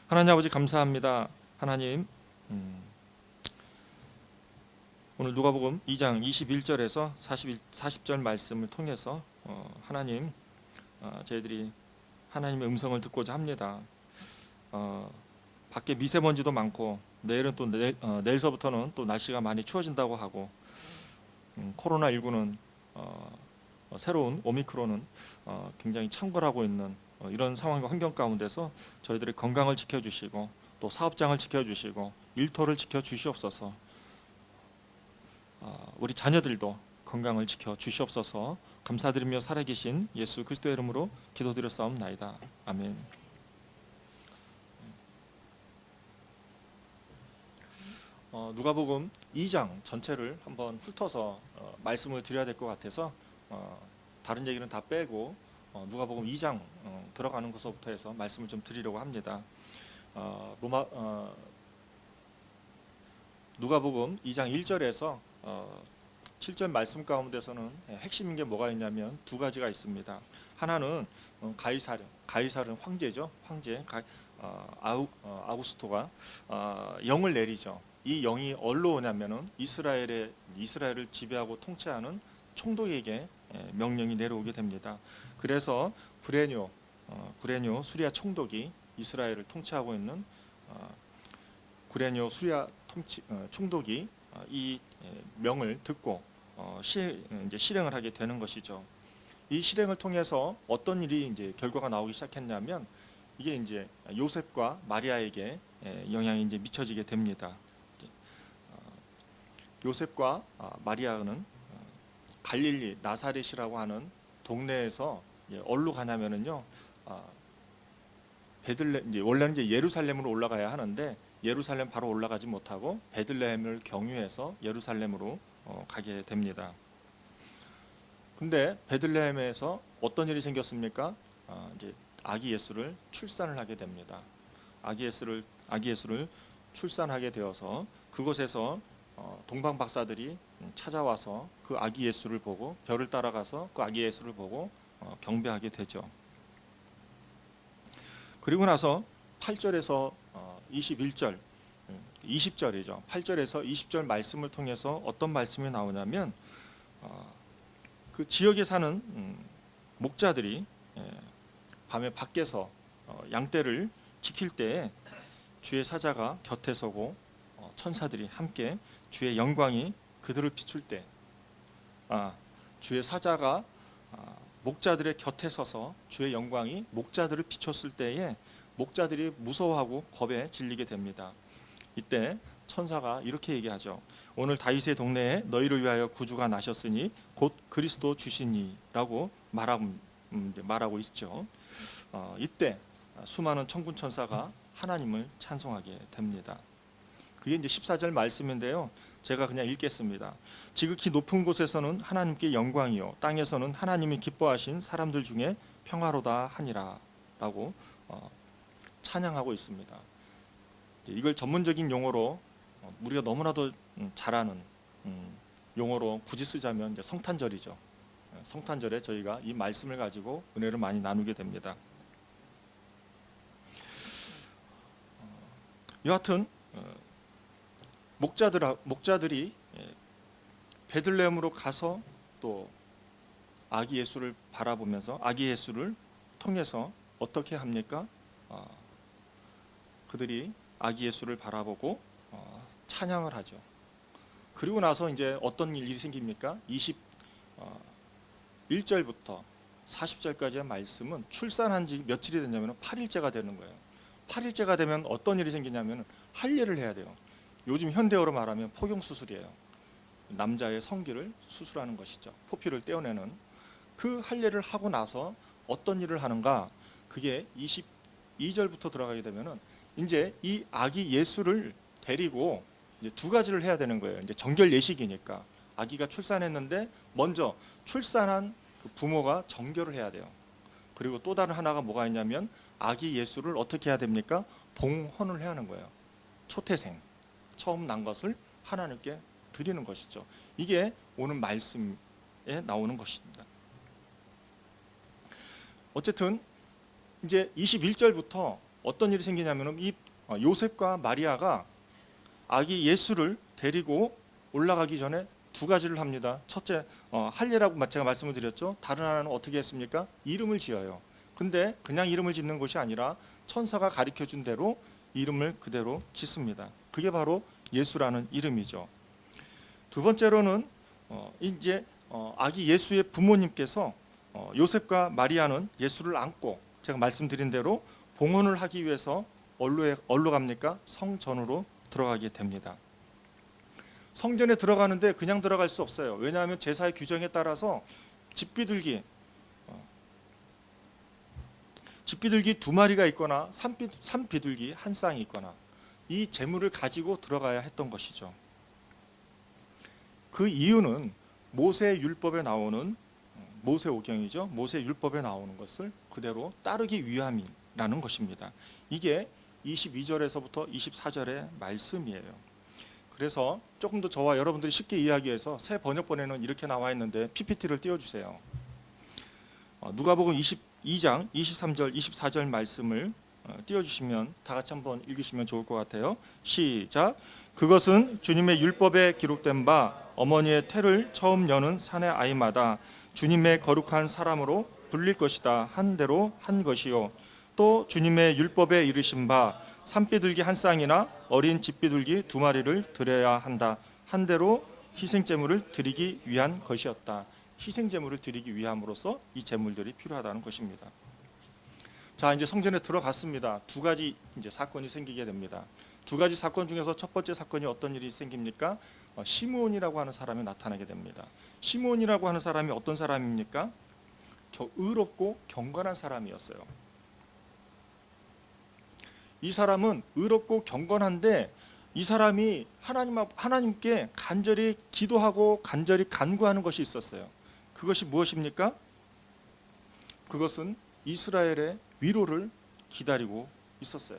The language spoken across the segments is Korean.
하나님 아버지 감사합니다. 하나님, 오늘 누가복음 2장 21절에서 40절 말씀을 통해서 하나님, 저희들이 하나님의 음성을 듣고자 합니다. 밖에 미세먼지도 많고 내일은 또 내일서부터는 또 날씨가 많이 추워진다고 하고, 코로나19는 새로운 오미크론은 굉장히 창궐하고 있는 이런 상황과 환경 가운데서 저희들의 건강을 지켜주시고 또 사업장을 지켜주시고 일터를 지켜주시옵소서. 우리 자녀들도 건강을 지켜주시옵소서. 감사드리며 살아계신 예수 그리스도의 이름으로 기도드렸사옵나이다. 아멘. 누가복음 2장 전체를 한번 훑어서 말씀을 드려야 될 것 같아서 다른 얘기는 다 빼고 누가복음 2장 들어가는 것부터 해서 말씀을 좀 드리려고 합니다. 누가복음 2장 1절에서 7절 말씀 가운데서는 핵심인 게 뭐가 있냐면 두 가지가 있습니다. 하나는 가이사르 황제죠. 황제 아우구스토가 영을 내리죠. 이 영이 어디로 오냐면은 이스라엘을 지배하고 통치하는 총독에게 명령이 내려오게 됩니다. 그래서 구레뇨 수리아 총독이 이스라엘을 통치하고 있는 구레뇨 수리아 총독이 이 명을 듣고 이제 실행을 하게 되는 것이죠. 이 실행을 통해서 어떤 일이 이제 결과가 나오기 시작했냐면 이게 이제 요셉과 마리아에게 영향이 이제 미쳐지게 됩니다. 요셉과 마리아는 갈릴리 나사렛이라고 하는 동네에서 어디로 가냐면은요, 이제 원래는 이제 예루살렘으로 올라가야 하는데 예루살렘 바로 올라가지 못하고 베들레헴을 경유해서 예루살렘으로 가게 됩니다. 근데 베들레헴에서 어떤 일이 생겼습니까? 이제 아기 예수를 출산을 하게 됩니다. 아기 예수를 출산하게 되어서 그곳에서 동방 박사들이 찾아와서 그 아기 예수를 보고 별을 따라가서 그 아기 예수를 보고 경배하게 되죠. 그리고 나서 8절에서 21절, 20절이죠. 8절에서 20절 말씀을 통해서 어떤 말씀이 나오냐면 그 지역에 사는 목자들이 밤에 밖에서 양떼를 지킬 때에 주의 사자가 곁에 서고 천사들이 함께 주의 영광이 그들을 비출 때, 주의 사자가 목자들의 곁에 서서 주의 영광이 목자들을 비췄을 때에 목자들이 무서워하고 겁에 질리게 됩니다. 이때 천사가 이렇게 얘기하죠. 오늘 다윗의 동네에 너희를 위하여 구주가 나셨으니 곧 그리스도 주시니라고 말하고 있죠. 이때 수많은 천군 천사가 하나님을 찬송하게 됩니다. 그게 이제 14절 말씀인데요. 제가 그냥 읽겠습니다. 지극히 높은 곳에서는 하나님께 영광이요 땅에서는 하나님이 기뻐하신 사람들 중에 평화로다 하니라 라고 찬양하고 있습니다. 이걸 전문적인 용어로 우리가 너무나도 잘 아는 용어로 굳이 쓰자면 이제 성탄절이죠. 성탄절에 저희가 이 말씀을 가지고 은혜를 많이 나누게 됩니다. 여하튼 목자들이 베들레헴으로 가서 또 아기 예수를 바라보면서 아기 예수를 통해서 어떻게 합니까? 그들이 아기 예수를 바라보고 찬양을 하죠. 그리고 나서 이제 어떤 일이 생깁니까? 21절부터 40절까지의 말씀은 출산한 지 며칠이 됐냐면 8일째가 되는 거예요. 8일째가 되면 어떤 일이 생기냐면 할례를 해야 돼요. 요즘 현대어로 말하면 포경수술이에요. 남자의 성기를 수술하는 것이죠. 포피를 떼어내는 그 할례를 하고 나서 어떤 일을 하는가? 그게 22절부터 들어가게 되면은 이제 이 아기 예수를 데리고 이제 두 가지를 해야 되는 거예요. 이제 정결 예식이니까 아기가 출산했는데 먼저 출산한 그 부모가 정결을 해야 돼요. 그리고 또 다른 하나가 뭐가 있냐면 아기 예수를 어떻게 해야 됩니까? 봉헌을 해야 하는 거예요. 초태생, 처음 난 것을 하나님께 드리는 것이죠. 이게 오늘 말씀에 나오는 것입니다. 어쨌든 이제 21절부터 어떤 일이 생기냐면은 이 요셉과 마리아가 아기 예수를 데리고 올라가기 전에 두 가지를 합니다. 첫째, 할례라고 제가 말씀을 드렸죠. 다른 하나는 어떻게 했습니까? 이름을 지어요. 근데 그냥 이름을 짓는 것이 아니라 천사가 가르쳐준 대로 이름을 그대로 짓습니다. 그게 바로 예수라는 이름이죠. 두 번째로는 이제 아기 예수의 부모님께서 요셉과 마리아는 예수를 안고 제가 말씀드린 대로 봉헌을 하기 위해서 어디로 갑니까? 성전으로 들어가게 됩니다. 성전에 들어가는데 그냥 들어갈 수 없어요. 왜냐하면 제사의 규정에 따라서 집비둘기 두 마리가 있거나 산비둘기 한 쌍이 있거나 이 제물을 가지고 들어가야 했던 것이죠. 그 이유는 모세 율법에 나오는 모세오경이죠. 모세 율법에 나오는 것을 그대로 따르기 위함이라는 것입니다. 이게 22절에서부터 24절의 말씀이에요. 그래서 조금 더 저와 여러분들이 쉽게 이해하기 위해서 새 번역본에는 이렇게 나와 있는데 PPT를 띄워주세요. 누가복음 22장 23절 24절 말씀을 띄워주시면 다 같이 한번 읽으시면 좋을 것 같아요. 시작. 그것은 주님의 율법에 기록된 바 어머니의 태를 처음 여는 산의 아이마다 주님의 거룩한 사람으로 불릴 것이다 한 대로 한 것이요. 또 주님의 율법에 이르신 바 산비둘기 한 쌍이나 어린 집비둘기 두 마리를 드려야 한다 한 대로 희생제물을 드리기 위한 것이었다. 희생제물을 드리기 위함으로써 이 제물들이 필요하다는 것입니다. 자, 이제 성전에 들어갔습니다. 두 가지 이제 사건이 생기게 됩니다. 두 가지 사건 중에서 첫 번째 사건이 어떤 일이 생깁니까? 시므온이라고 하는 사람이 나타나게 됩니다. 시므온이라고 하는 사람이 어떤 사람입니까? 의롭고 경건한 사람이었어요. 이 사람은 의롭고 경건한데 이 사람이 하나님께 간절히 기도하고 간절히 간구하는 것이 있었어요. 그것이 무엇입니까? 그것은 이스라엘의 위로를 기다리고 있었어요.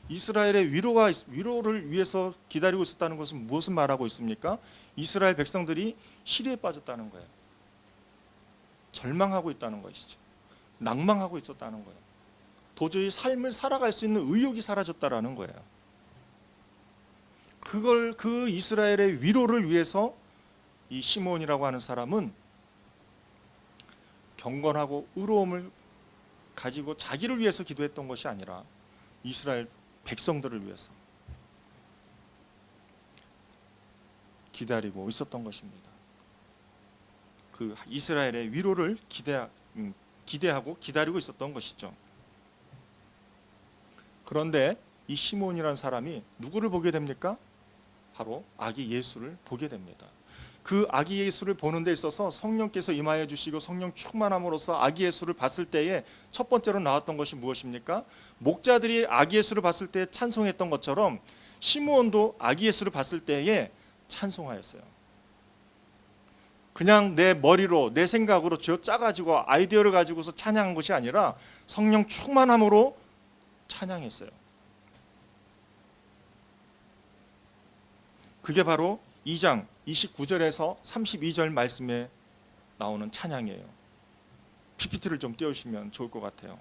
이스라엘의 위로를 위해서 기다리고 있었다는 것은 무엇을 말하고 있습니까? 이스라엘 백성들이 시리에 빠졌다는 거예요. 절망하고 있다는 것이죠. 낭망하고 있었다는 거예요. 도저히 삶을 살아갈 수 있는 의욕이 사라졌다라는 거예요. 그 이스라엘의 위로를 위해서 이 시므온이라고 하는 사람은 경건하고 의로움을 가지고 자기를 위해서 기도했던 것이 아니라 이스라엘 백성들을 위해서 기다리고 있었던 것입니다. 그 이스라엘의 위로를 기대하고 기다리고 있었던 것이죠. 그런데 이 시므온이라는 사람이 누구를 보게 됩니까? 바로 아기 예수를 보게 됩니다. 그 아기 예수를 보는 데 있어서 성령께서 임하여 주시고 성령 충만함으로써 아기 예수를 봤을 때에 첫 번째로 나왔던 것이 무엇입니까? 목자들이 아기 예수를 봤을 때 찬송했던 것처럼 시므온도 아기 예수를 봤을 때에 찬송하였어요. 그냥 내 머리로 내 생각으로 쥐어짜가지고 아이디어를 가지고서 찬양한 것이 아니라 성령 충만함으로 찬양했어요. 그게 바로 2장 29절에서 32절 말씀에 나오는 찬양이에요. PPT를 좀 띄워주시면 좋을 것 같아요.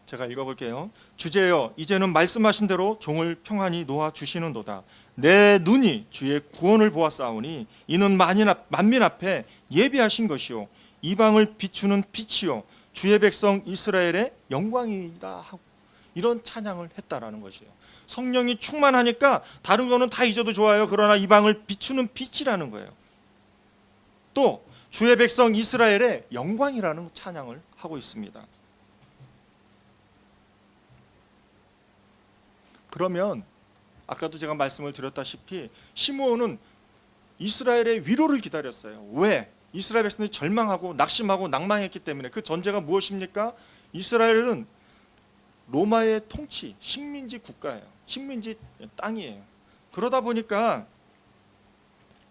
제가 읽어볼게요. 주제여, 이제는 말씀하신 대로 종을 평안히 놓아 주시는도다. 내 눈이 주의 구원을 보았사오니 이는 만민 앞에 예비하신 것이요 이방을 비추는 빛이요 주의 백성 이스라엘의 영광이다 하고 이런 찬양을 했다라는 것이에요. 성령이 충만하니까 다른 거는 다 잊어도 좋아요. 그러나 이방을 비추는 빛이라는 거예요. 또 주의 백성 이스라엘의 영광이라는 찬양을 하고 있습니다. 그러면 아까도 제가 말씀을 드렸다시피 시므온은 이스라엘의 위로를 기다렸어요. 왜? 이스라엘 백성들이 절망하고 낙심하고 낭망했기 때문에. 그 전제가 무엇입니까? 이스라엘은 로마의 통치, 식민지 국가예요. 식민지 땅이에요. 그러다 보니까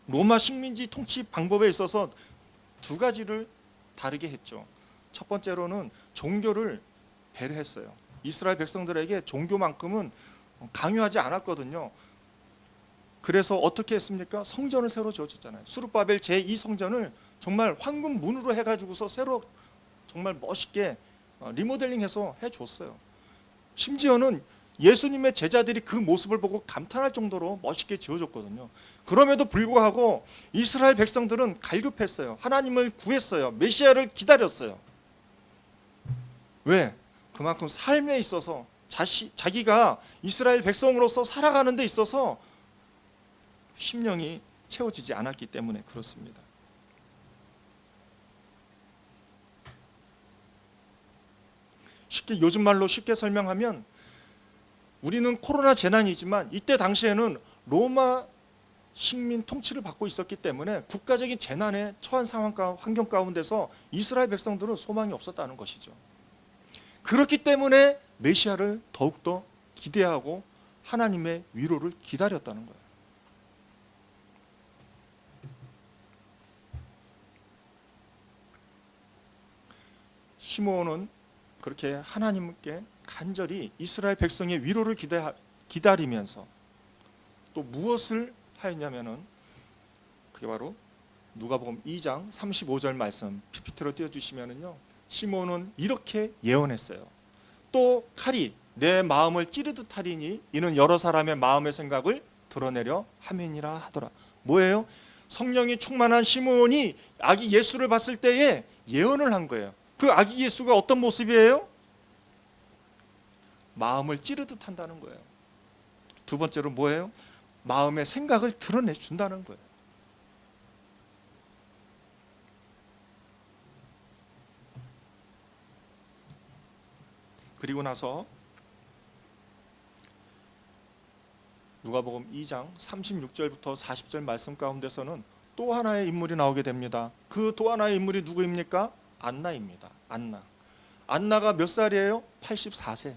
로마 식민지 통치 방법에 있어서 두 가지를 다르게 했죠. 첫 번째로는 종교를 배려했어요. 이스라엘 백성들에게 종교만큼은 강요하지 않았거든요. 그래서 어떻게 했습니까? 성전을 새로 지어줬잖아요. 수르바벨 제2성전을 정말 황금 문으로 해가지고서 새로 정말 멋있게 리모델링해서 해줬어요. 심지어는 예수님의 제자들이 그 모습을 보고 감탄할 정도로 멋있게 지어줬거든요. 그럼에도 불구하고 이스라엘 백성들은 갈급했어요. 하나님을 구했어요. 메시아를 기다렸어요. 왜? 그만큼 삶에 있어서 자기가 이스라엘 백성으로서 살아가는 데 있어서 심령이 채워지지 않았기 때문에 그렇습니다. 요즘 말로 쉽게 설명하면 우리는 코로나 재난이지만 이때 당시에는 로마 식민 통치를 받고 있었기 때문에 국가적인 재난에 처한 환경 가운데서 이스라엘 백성들은 소망이 없었다는 것이죠. 그렇기 때문에 메시아를 더욱더 기대하고 하나님의 위로를 기다렸다는 거예요. 시므온은 그렇게 하나님께 간절히 이스라엘 백성의 위로를 기다리면서 또 무엇을 하였냐면은 그게 바로 누가복음 2장 35절 말씀 PPT로 띄워주시면은요, 시므온은 이렇게 예언했어요. 또 칼이 내 마음을 찌르듯 하리니 이는 여러 사람의 마음의 생각을 드러내려 함이니라 하더라. 뭐예요? 성령이 충만한 시므온이 아기 예수를 봤을 때에 예언을 한 거예요. 그 아기 예수가 어떤 모습이에요? 마음을 찌르듯 한다는 거예요. 두 번째로 뭐예요? 마음의 생각을 드러내 준다는 거예요. 그리고 나서 누가복음 2장 36절부터 40절 말씀 가운데서는 또 하나의 인물이 나오게 됩니다. 그 또 하나의 인물이 누구입니까? 안나입니다. 안나가 몇 살이에요? 84세.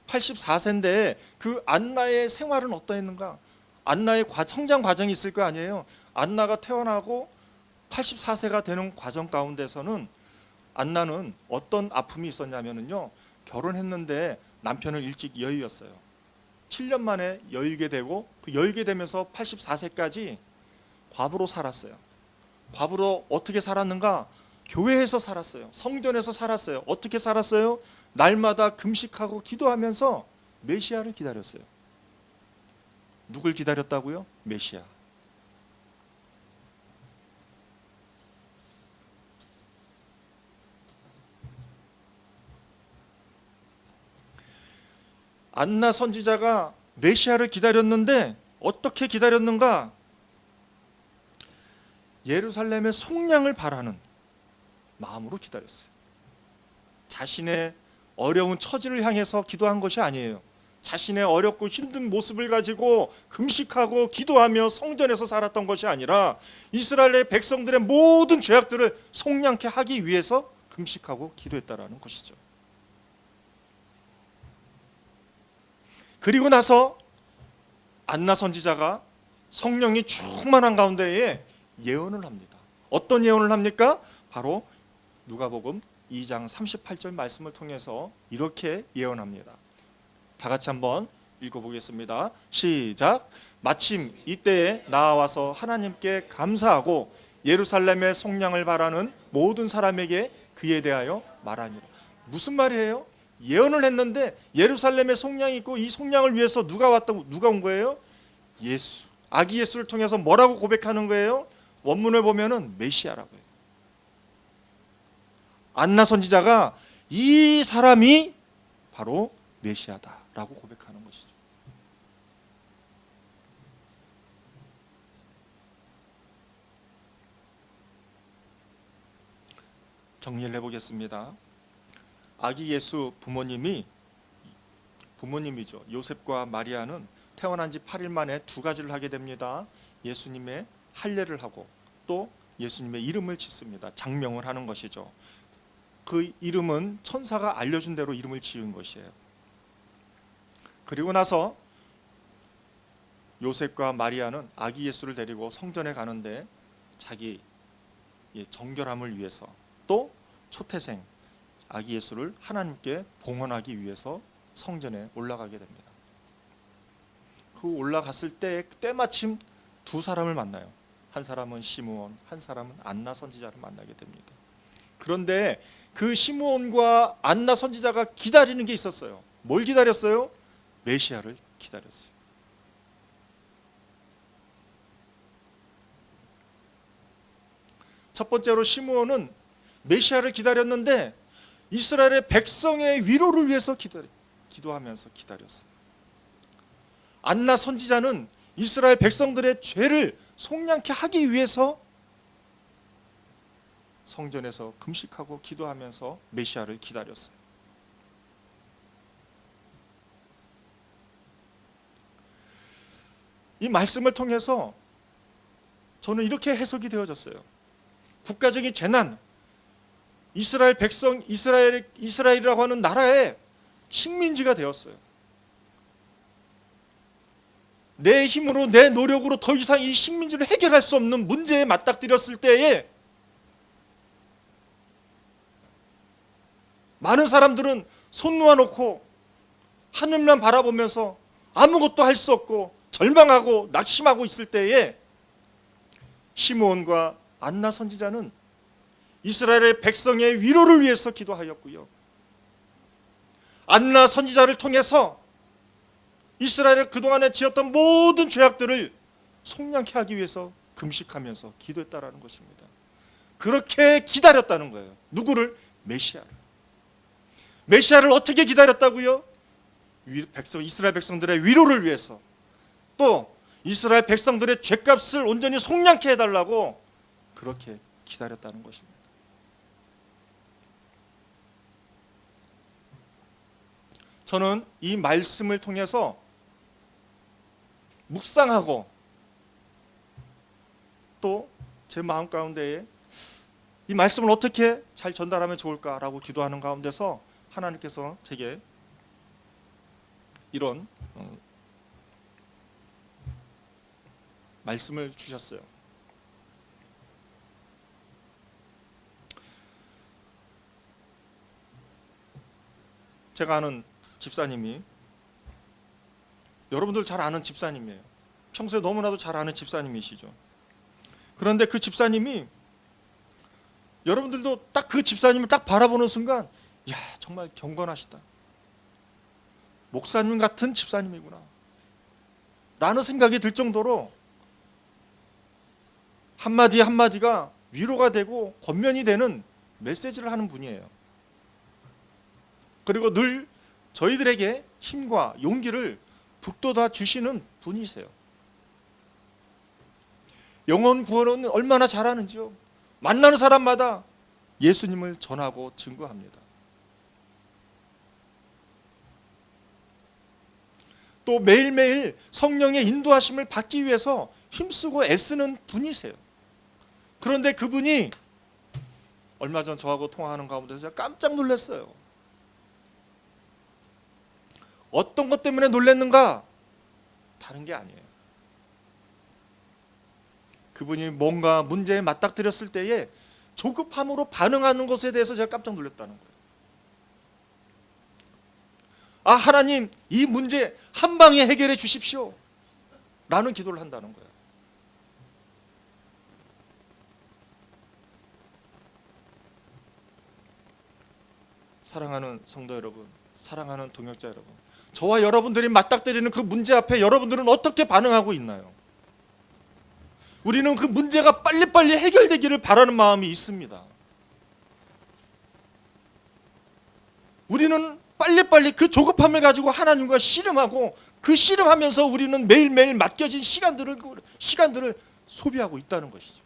84세인데 그 안나의 생활은 어떠했는가? 안나의 성장 과정이 있을 거 아니에요. 안나가 태어나고 84세가 되는 과정 가운데서는 안나는 어떤 아픔이 있었냐면요, 결혼했는데 남편을 일찍 여의었어요. 7년 만에 여의게 되고 그 여의게 되면서 84세까지 과부로 살았어요. 과부로 어떻게 살았는가? 교회에서 살았어요. 성전에서 살았어요. 어떻게 살았어요? 날마다 금식하고 기도하면서 메시아를 기다렸어요. 누굴 기다렸다고요? 메시아. 안나 선지자가 메시아를 기다렸는데 어떻게 기다렸는가? 예루살렘의 속량을 바라는 마음으로 기다렸어요. 자신의 어려운 처지를 향해서 기도한 것이 아니에요. 자신의 어렵고 힘든 모습을 가지고 금식하고 기도하며 성전에서 살았던 것이 아니라 이스라엘의 백성들의 모든 죄악들을 속량케 하기 위해서 금식하고 기도했다라는 것이죠. 그리고 나서 안나 선지자가 성령이 충만한 가운데에 예언을 합니다. 어떤 예언을 합니까? 바로 누가복음 2장 38절 말씀을 통해서 이렇게 예언합니다. 다 같이 한번 읽어보겠습니다. 시작. 마침 이때에 나와서 하나님께 감사하고 예루살렘의 속량을 바라는 모든 사람에게 그에 대하여 말하니라. 무슨 말이에요? 예언을 했는데 예루살렘에 속량이 있고 이 속량을 위해서 누가 온 거예요? 예수. 아기 예수를 통해서 뭐라고 고백하는 거예요? 원문을 보면은 메시아라고 해요. 안나 선지자가 이 사람이 바로 메시아다라고 고백하는 것이죠. 정리를 해보겠습니다. 아기 예수 부모님이죠. 요셉과 마리아는 태어난 지 8일 만에 두 가지를 하게 됩니다. 예수님의 할례를 하고 또 예수님의 이름을 짓습니다. 장명을 하는 것이죠. 그 이름은 천사가 알려준 대로 이름을 지은 것이에요. 그리고 나서 요셉과 마리아는 아기 예수를 데리고 성전에 가는데 자기 정결함을 위해서 또 초태생 아기 예수를 하나님께 봉헌하기 위해서 성전에 올라가게 됩니다. 그 올라갔을 때 때마침 두 사람을 만나요. 한 사람은 시므온, 한 사람은 안나 선지자를 만나게 됩니다. 그런데 그 시므온과 안나 선지자가 기다리는 게 있었어요. 뭘 기다렸어요? 메시아를 기다렸어요. 첫 번째로 시므온은 메시아를 기다렸는데 이스라엘의 백성의 위로를 위해서 기도하면서 기다렸어요. 안나 선지자는 이스라엘 백성들의 죄를 속량케 하기 위해서 성전에서 금식하고 기도하면서 메시아를 기다렸어요. 이 말씀을 통해서 저는 이렇게 해석이 되어졌어요. 국가적인 재난, 이스라엘 백성, 이스라엘이라고 하는 나라의 식민지가 되었어요. 내 힘으로, 내 노력으로 더 이상 이 식민지를 해결할 수 없는 문제에 맞닥뜨렸을 때에 많은 사람들은 손 놓아놓고 하늘만 바라보면서 아무것도 할 수 없고 절망하고 낙심하고 있을 때에 시므온과 안나 선지자는 이스라엘의 백성의 위로를 위해서 기도하였고요. 안나 선지자를 통해서 이스라엘의 그동안에 지었던 모든 죄악들을 속량케 하기 위해서 금식하면서 기도했다라는 것입니다. 그렇게 기다렸다는 거예요. 누구를? 메시아를. 메시아를 어떻게 기다렸다고요? 이스라엘 백성들의 위로를 위해서, 또 이스라엘 백성들의 죄값을 온전히 속량케 해달라고 그렇게 기다렸다는 것입니다. 저는 이 말씀을 통해서 묵상하고 또 제 마음 가운데에 이 말씀을 어떻게 잘 전달하면 좋을까라고 기도하는 가운데서 하나님께서 제게 이런 말씀을 주셨어요. 제가 아는 집사님이, 여러분들 잘 아는 집사님이에요. 평소에 너무나도 잘 아는 집사님이시죠. 그런데 그 집사님이, 여러분들도 딱 그 집사님을 딱 바라보는 순간, 야, 정말 경건하시다, 목사님 같은 집사님이구나 라는 생각이 들 정도로 한마디 한마디가 위로가 되고 권면이 되는 메시지를 하는 분이에요. 그리고 늘 저희들에게 힘과 용기를 북돋아 주시는 분이세요. 영혼 구원은 얼마나 잘하는지요. 만나는 사람마다 예수님을 전하고 증거합니다. 또 매일매일 성령의 인도하심을 받기 위해서 힘쓰고 애쓰는 분이세요. 그런데 그분이 얼마 전 저하고 통화하는 가운데서 제가 깜짝 놀랐어요. 어떤 것 때문에 놀랐는가? 다른 게 아니에요. 그분이 뭔가 문제에 맞닥뜨렸을 때에 조급함으로 반응하는 것에 대해서 제가 깜짝 놀랐다는 거예요. 아, 하나님, 이 문제 한 방에 해결해 주십시오 라는 기도를 한다는 거예요. 사랑하는 성도 여러분, 사랑하는 동역자 여러분, 저와 여러분들이 맞닥뜨리는 그 문제 앞에 여러분들은 어떻게 반응하고 있나요? 우리는 그 문제가 빨리빨리 해결되기를 바라는 마음이 있습니다. 우리는 빨리빨리 그 조급함을 가지고 하나님과 씨름하고, 그 씨름하면서 우리는 매일매일 맡겨진 시간들을 소비하고 있다는 것이죠.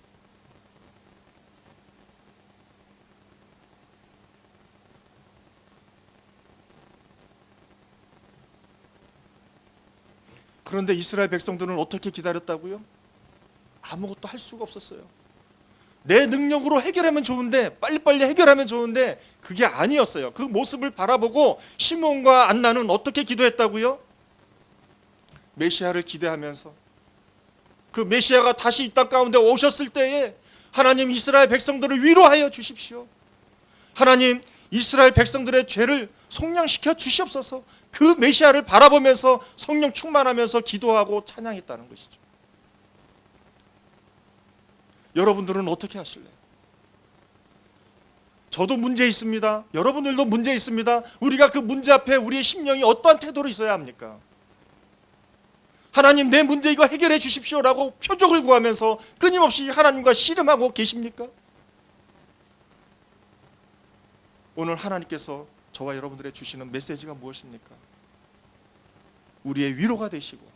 그런데 이스라엘 백성들은 어떻게 기다렸다고요? 아무것도 할 수가 없었어요. 내 능력으로 해결하면 좋은데, 빨리빨리 해결하면 좋은데 그게 아니었어요. 그 모습을 바라보고 시므온과 안나는 어떻게 기도했다고요? 메시아를 기대하면서, 그 메시아가 다시 이 땅 가운데 오셨을 때에 하나님, 이스라엘 백성들을 위로하여 주십시오. 하나님, 이스라엘 백성들의 죄를 속량시켜 주시옵소서. 그 메시아를 바라보면서 성령 충만하면서 기도하고 찬양했다는 것이죠. 여러분들은 어떻게 하실래요? 저도 문제 있습니다. 여러분들도 문제 있습니다. 우리가 그 문제 앞에 우리의 심령이 어떠한 태도로 있어야 합니까? 하나님, 내 문제 이거 해결해 주십시오라고 표적을 구하면서 끊임없이 하나님과 씨름하고 계십니까? 오늘 하나님께서 저와 여러분들의 주시는 메시지가 무엇입니까? 우리의 위로가 되시고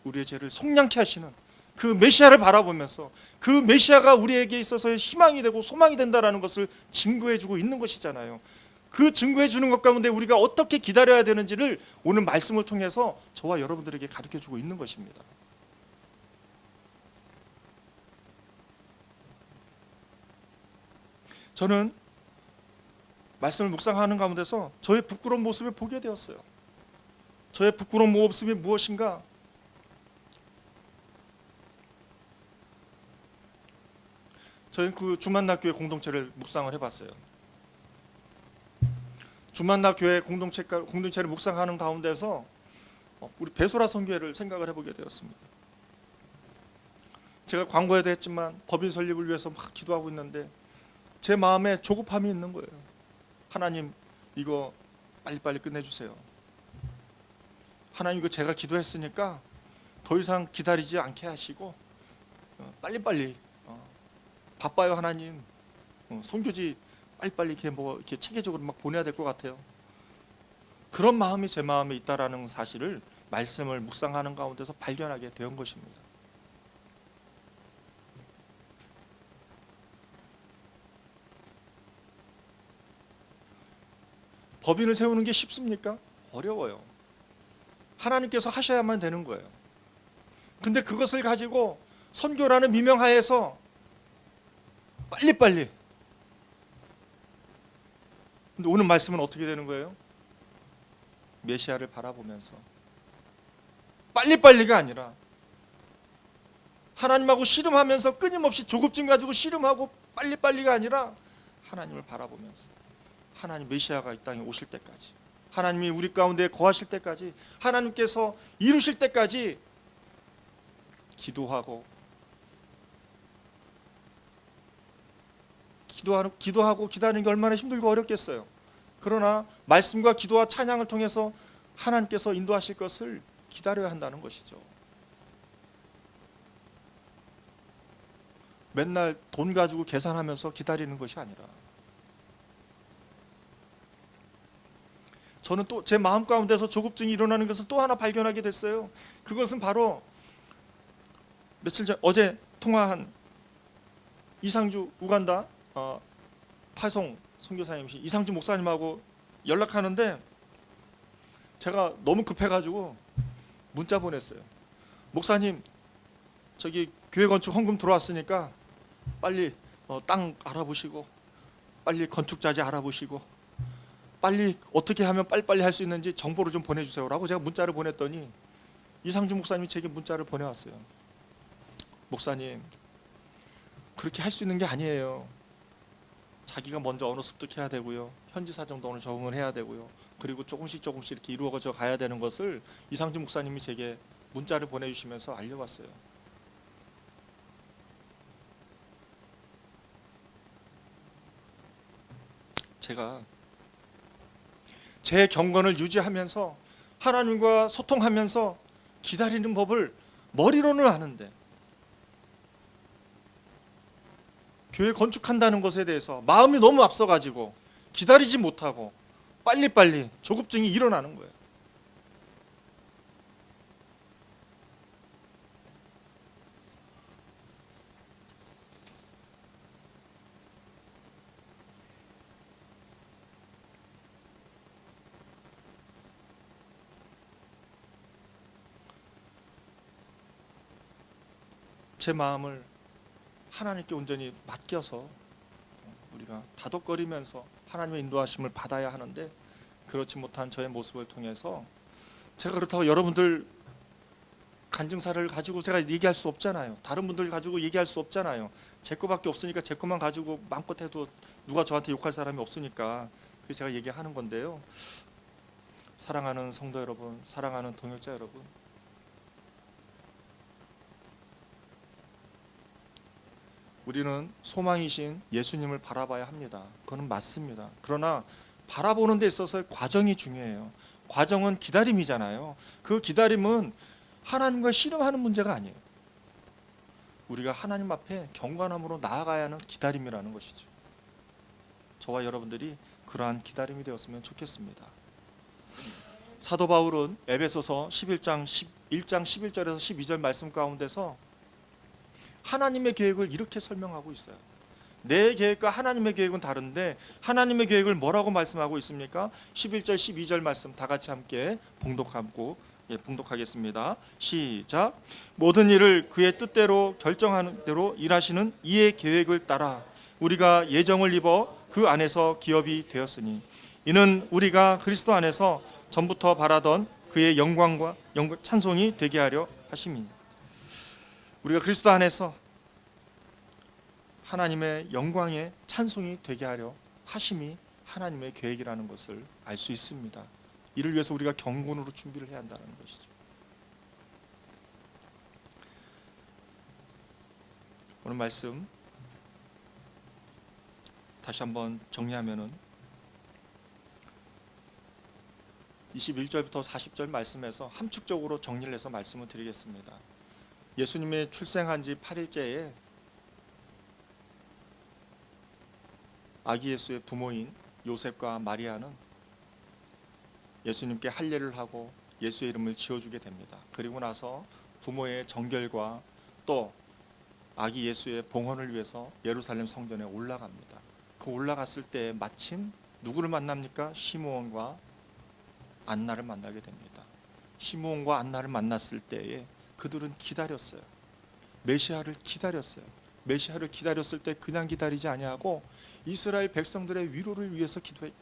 우리의 죄를 속량케 하시는 그 메시아를 바라보면서 그 메시아가 우리에게 있어서의 희망이 되고 소망이 된다라는 것을 증거해주고 있는 것이잖아요. 그 증거해주는 것 가운데 우리가 어떻게 기다려야 되는지를 오늘 말씀을 통해서 저와 여러분들에게 가르쳐주고 있는 것입니다. 저는 말씀을 묵상하는 가운데서 저의 부끄러운 모습을 보게 되었어요. 저의 부끄러운 모습이 무엇인가? 저희 그 주만나 교회 공동체를 묵상을 해봤어요. 주만나 교회 공동체를 묵상하는 가운데서 우리 배소라 선교회를 생각을 해보게 되었습니다. 제가 광고에도 했지만 법인 설립을 위해서 막 기도하고 있는데 제 마음에 조급함이 있는 거예요. 하나님, 이거 빨리빨리 끝내주세요. 하나님, 이거 제가 기도했으니까 더 이상 기다리지 않게 하시고 빨리빨리 바빠요 하나님. 선교지 빨리빨리 이렇게 체계적으로 막 보내야 될 것 같아요. 그런 마음이 제 마음에 있다라는 사실을 말씀을 묵상하는 가운데서 발견하게 된 것입니다. 법인을 세우는 게 쉽습니까? 어려워요. 하나님께서 하셔야만 되는 거예요. 근데 그것을 가지고 선교라는 미명하에서 빨리빨리. 근데 오늘 말씀은 어떻게 되는 거예요? 메시아를 바라보면서 빨리빨리가 아니라 하나님하고 씨름하면서 끊임없이 조급증 가지고 씨름하고 빨리빨리가 아니라 하나님을 바라보면서 하나님 메시아가 이 땅에 오실 때까지, 하나님이 우리 가운데 거하실 때까지, 하나님께서 이루실 때까지 기도하고 기다리는 게 얼마나 힘들고 어렵겠어요. 그러나 말씀과 기도와 찬양을 통해서 하나님께서 인도하실 것을 기다려야 한다는 것이죠. 맨날 돈 가지고 계산하면서 기다리는 것이 아니라, 저는 또 제 마음 가운데서 조급증이 일어나는 것을 또 하나 발견하게 됐어요. 그것은 바로 며칠 전 어제 통화한 이상주 우간다 파송 선교사님이신 이상주 목사님하고 연락하는데 제가 너무 급해가지고 문자 보냈어요. 목사님, 저기 교회 건축 헌금 들어왔으니까 빨리 땅 알아보시고 빨리 건축자재 알아보시고 빨리 어떻게 하면 빨리빨리 할 수 있는지 정보를 좀 보내주세요 라고 제가 문자를 보냈더니 이상주 목사님이 제게 문자를 보내왔어요. 목사님, 그렇게 할 수 있는 게 아니에요. 자기가 먼저 언어 습득해야 되고요, 현지 사정도 어느 적응을 해야 되고요, 그리고 조금씩 이렇게 이루어져 가야 되는 것을 이상주 목사님이 제게 문자를 보내주시면서 알려왔어요. 제가 제 경건을 유지하면서 하나님과 소통하면서 기다리는 법을 머리로는 아는데 교회 건축한다는 것에 대해서 마음이 너무 앞서가지고 기다리지 못하고 빨리빨리 조급증이 일어나는 거예요. 제 마음을 하나님께 온전히 맡겨서 우리가 다독거리면서 하나님의 인도하심을 받아야 하는데, 그렇지 못한 저의 모습을 통해서 제가 그렇다고 여러분들 간증사를 가지고 제가 얘기할 수 없잖아요. 다른 분들 가지고 얘기할 수 없잖아요. 제 거밖에 없으니까 제 것만 가지고 마음껏 해도 누가 저한테 욕할 사람이 없으니까 그래서 제가 얘기하는 건데요. 사랑하는 성도 여러분, 사랑하는 동역자 여러분, 우리는 소망이신 예수님을 바라봐야 합니다. 그건 맞습니다. 그러나 바라보는 데 있어서 과정이 중요해요. 과정은 기다림이잖아요. 그 기다림은 하나님과 씨름하는 문제가 아니에요. 우리가 하나님 앞에 경건함으로 나아가야 하는 기다림이라는 것이죠. 저와 여러분들이 그러한 기다림이 되었으면 좋겠습니다. 사도 바울은 에베소서 11장 11절에서 12절 말씀 가운데서 하나님의 계획을 이렇게 설명하고 있어요. 내 계획과 하나님의 계획은 다른데 하나님의 계획을 뭐라고 말씀하고 있습니까? 11절 12절 말씀 다 같이 함께 봉독하겠습니다. 시작. 모든 일을 그의 뜻대로 결정하는 대로 일하시는 이의 계획을 따라 우리가 예정을 입어 그 안에서 기업이 되었으니 이는 우리가 그리스도 안에서 전부터 바라던 그의 영광과 찬송이 되게 하려 하심이니. 우리가 그리스도 안에서 하나님의 영광의 찬송이 되게 하려 하심이 하나님의 계획이라는 것을 알 수 있습니다. 이를 위해서 우리가 경건으로 준비를 해야 한다는 것이죠. 오늘 말씀 다시 한번 정리하면은 21절부터 40절 말씀에서 함축적으로 정리를 해서 말씀을 드리겠습니다. 예수님의 출생한 지 8일째에 아기 예수의 부모인 요셉과 마리아는 예수님께 할례를 하고 예수의 이름을 지어주게 됩니다. 그리고 나서 부모의 정결과 또 아기 예수의 봉헌을 위해서 예루살렘 성전에 올라갑니다. 그 올라갔을 때 마침 누구를 만납니까? 시므온과 안나를 만나게 됩니다. 시므온과 안나를 만났을 때에 그들은 기다렸어요. 메시아를 기다렸어요. 메시아를 기다렸을 때 그냥 기다리지 아니하고 이스라엘 백성들의 위로를 위해서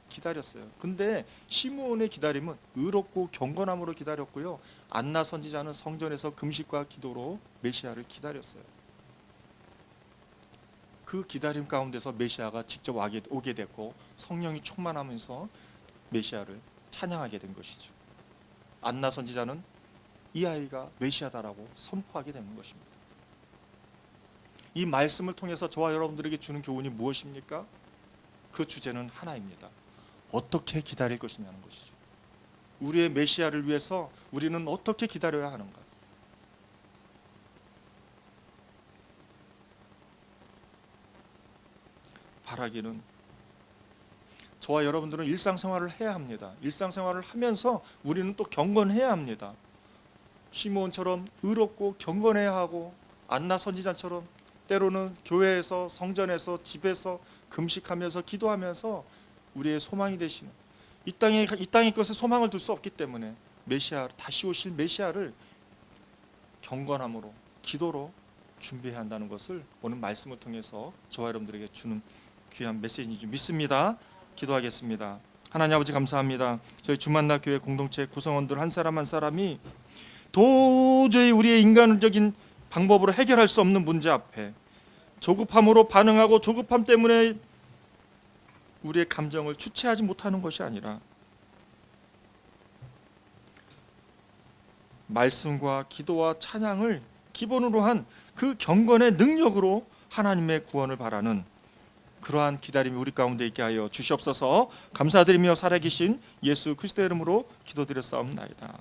기다렸어요. 근데 시므온의 기다림은 의롭고 경건함으로 기다렸고요. 안나 선지자는 성전에서 금식과 기도로 메시아를 기다렸어요. 그 기다림 가운데서 메시아가 직접 오게 됐고 성령이 충만하면서 메시아를 찬양하게 된 것이죠. 안나 선지자는 이 아이가 메시아다라고 선포하게 되는 것입니다. 이 말씀을 통해서 저와 여러분들에게 주는 교훈이 무엇입니까? 그 주제는 하나입니다. 어떻게 기다릴 것이냐는 것이죠. 우리의 메시아를 위해서 우리는 어떻게 기다려야 하는가? 바라기는 저와 여러분들은 일상생활을 해야 합니다. 일상생활을 하면서 우리는 또 경건해야 합니다. 시므온처럼 의롭고 경건해야 하고 안나 선지자처럼 때로는 교회에서 성전에서 집에서 금식하면서 기도하면서 우리의 소망이 되시는 이 땅의 것에 소망을 둘 수 없기 때문에 메시아 다시 오실 메시아를 경건함으로 기도로 준비해야 한다는 것을 오늘 말씀을 통해서 저와 여러분들에게 주는 귀한 메시지인 줄 믿습니다. 기도하겠습니다. 하나님 아버지 감사합니다. 저희 주만나 교회 공동체 구성원들 한 사람 한 사람이 도저히 우리의 인간적인 방법으로 해결할 수 없는 문제 앞에 조급함으로 반응하고 조급함 때문에 우리의 감정을 주체하지 못하는 것이 아니라 말씀과 기도와 찬양을 기본으로 한 그 경건의 능력으로 하나님의 구원을 바라는 그러한 기다림이 우리 가운데 있게 하여 주시옵소서. 감사드리며 살아계신 예수 그리스도의 이름으로 기도드렸사옵나이다.